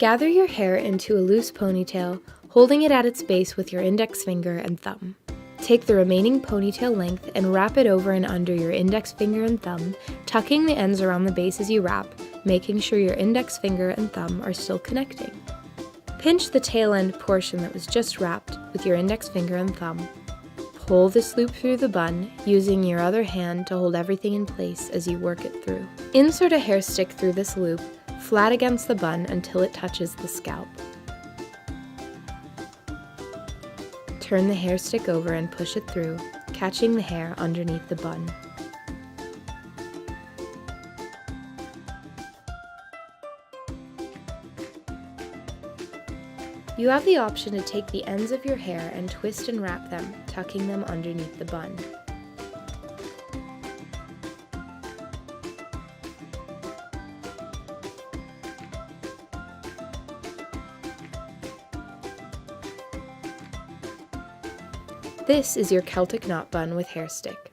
Gather your hair into a loose ponytail, holding it at its base with your index finger and thumb. Take the remaining ponytail length and wrap it over and under your index finger and thumb, tucking the ends around the base as you wrap, making sure your index finger and thumb are still connecting. Pinch the tail end portion that was just wrapped with your index finger and thumb. Pull this loop through the bun, using your other hand to hold everything in place as you work it through. Insert a hair stick through this loop, flat against the bun until it touches the scalp. Turn the hair stick over and push it through, catching the hair underneath the bun. You have the option to take the ends of your hair and twist and wrap them, tucking them underneath the bun. This is your Celtic knot bun with hair stick.